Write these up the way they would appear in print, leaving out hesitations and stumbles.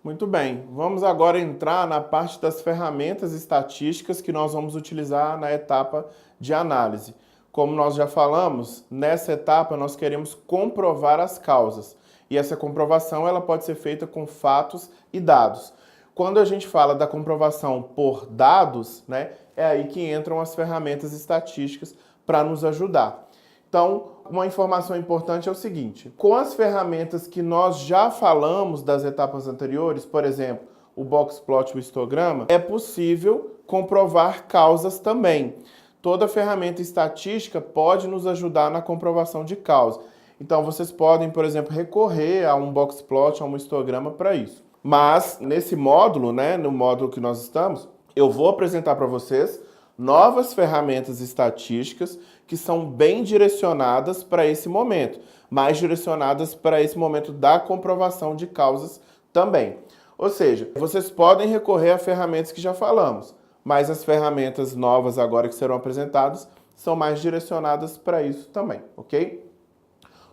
Muito bem, vamos agora entrar na parte das ferramentas estatísticas que nós vamos utilizar na etapa de análise. Como nós já falamos, nessa etapa nós queremos comprovar as causas. E essa comprovação ela pode ser feita com fatos e dados. Quando a gente fala da comprovação por dados, né, é aí que entram as ferramentas estatísticas para nos ajudar. Então, uma informação importante é o seguinte: com as ferramentas que nós já falamos das etapas anteriores, por exemplo, o boxplot e o histograma, é possível comprovar causas também. Toda ferramenta estatística pode nos ajudar na comprovação de causa. Então, vocês podem, por exemplo, recorrer a um boxplot, a um histograma para isso. Mas, nesse módulo, né, no módulo que nós estamos, eu vou apresentar para vocês novas ferramentas estatísticas que são bem direcionadas para esse momento, mais direcionadas para esse momento da comprovação de causas também. Ou seja, vocês podem recorrer a ferramentas que já falamos, mas as ferramentas novas agora que serão apresentadas são mais direcionadas para isso também, ok?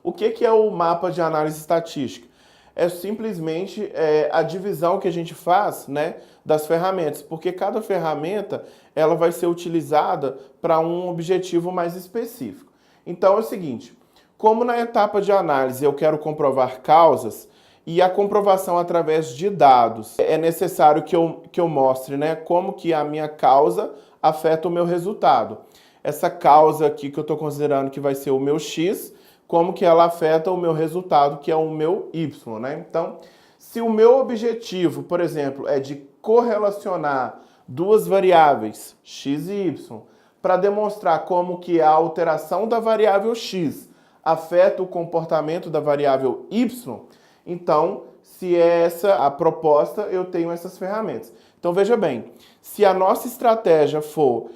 O que é o mapa de análise estatística? É simplesmente a divisão que a gente faz, né, das ferramentas, porque cada ferramenta ela vai ser utilizada para um objetivo mais específico. Então é o seguinte, como na etapa de análise eu quero comprovar causas, e a comprovação através de dados, é necessário que eu mostre, né, como que a minha causa afeta o meu resultado. Essa causa aqui que eu estou considerando que vai ser o meu X, como que ela afeta o meu resultado, que é o meu Y, né? Então, se o meu objetivo, por exemplo, é de correlacionar duas variáveis, X e Y, para demonstrar como que a alteração da variável X afeta o comportamento da variável Y, então, se é essa a proposta, eu tenho essas ferramentas. Então, veja bem, se a nossa estratégia for,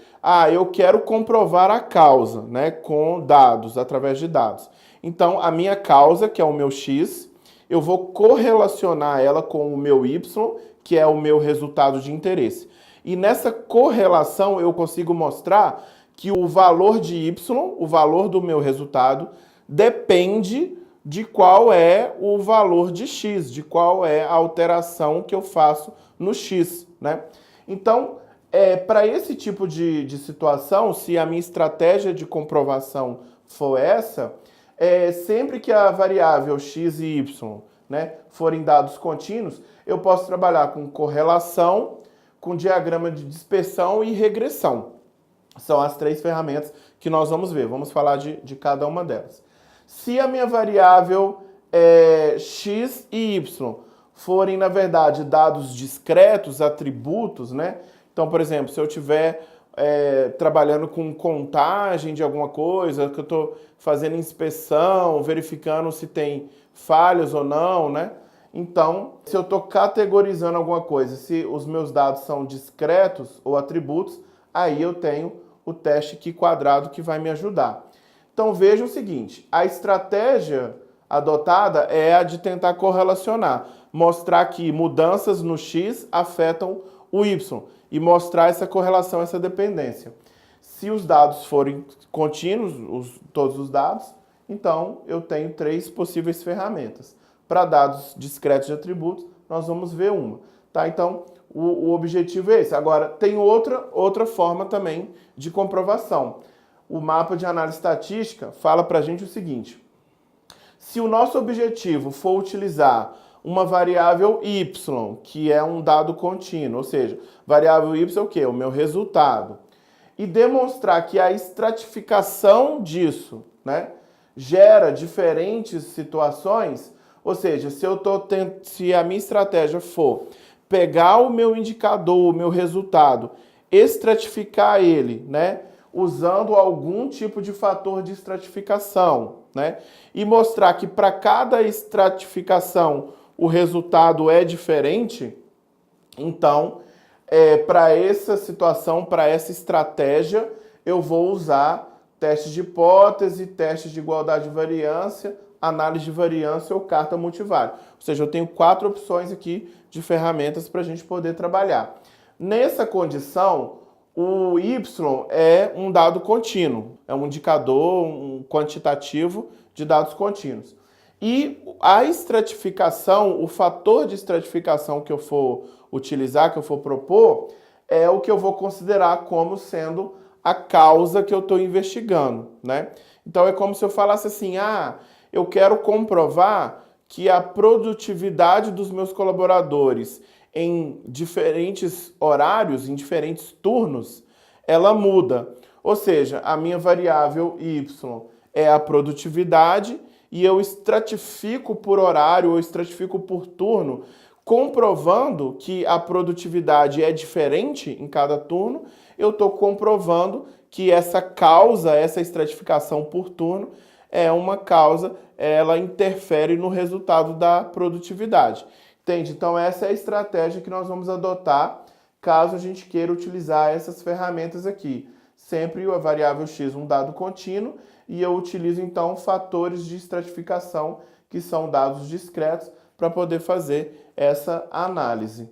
eu quero comprovar a causa, né, com dados, através de dados. Então, a minha causa, que é o meu X, eu vou correlacionar ela com o meu Y, que é o meu resultado de interesse. E nessa correlação, eu consigo mostrar que o valor de Y, o valor do meu resultado, depende de qual é o valor de X, de qual é a alteração que eu faço no X, né? Então, para esse tipo de situação, se a minha estratégia de comprovação for essa, sempre que a variável X e Y, né, forem dados contínuos, eu posso trabalhar com correlação, com diagrama de dispersão e regressão. São as três ferramentas que nós vamos ver. Vamos falar de cada uma delas. Se a minha variável X e Y forem, na verdade, dados discretos, atributos, né? Então, por exemplo, se eu estiver trabalhando com contagem de alguma coisa, que eu estou fazendo inspeção, verificando se tem falhas ou não, né? Então, se eu estou categorizando alguma coisa, se os meus dados são discretos ou atributos, aí eu tenho o teste aqui quadrado que vai me ajudar. Então veja o seguinte, a estratégia adotada é a de tentar correlacionar, mostrar que mudanças no X afetam o Y e mostrar essa correlação, essa dependência. Se os dados forem contínuos, todos os dados, então eu tenho três possíveis ferramentas. Para dados discretos de atributos, nós vamos ver uma. Tá? Então, o objetivo é esse. Agora, tem outra forma também de comprovação. O mapa de análise estatística fala para a gente o seguinte: se o nosso objetivo for utilizar uma variável y, que é um dado contínuo, ou seja, variável y é o quê? O meu resultado. E demonstrar que a estratificação disso, né, gera diferentes situações, ou seja, se a minha estratégia for pegar o meu indicador, o meu resultado, estratificar ele, né, usando algum tipo de fator de estratificação, né, e mostrar que para cada estratificação o resultado é diferente, então, para essa situação, para essa estratégia, eu vou usar teste de hipótese, teste de igualdade de variância, análise de variância ou carta multivariada. Ou seja, eu tenho 4 opções aqui de ferramentas para a gente poder trabalhar. Nessa condição, o Y é um dado contínuo, é um indicador, um quantitativo de dados contínuos. E a estratificação, o fator de estratificação que eu for utilizar, que eu for propor, é o que eu vou considerar como sendo a causa que eu estou investigando, né? Então é como se eu falasse assim, eu quero comprovar que a produtividade dos meus colaboradores em diferentes horários, em diferentes turnos, ela muda. Ou seja, a minha variável y é a produtividade e eu estratifico por horário ou estratifico por turno, comprovando que a produtividade é diferente em cada turno, eu estou comprovando que essa causa, essa estratificação por turno, é uma causa, ela interfere no resultado da produtividade. Entende? Então essa é a estratégia que nós vamos adotar caso a gente queira utilizar essas ferramentas aqui. Sempre a variável x um dado contínuo e eu utilizo então fatores de estratificação que são dados discretos para poder fazer essa análise.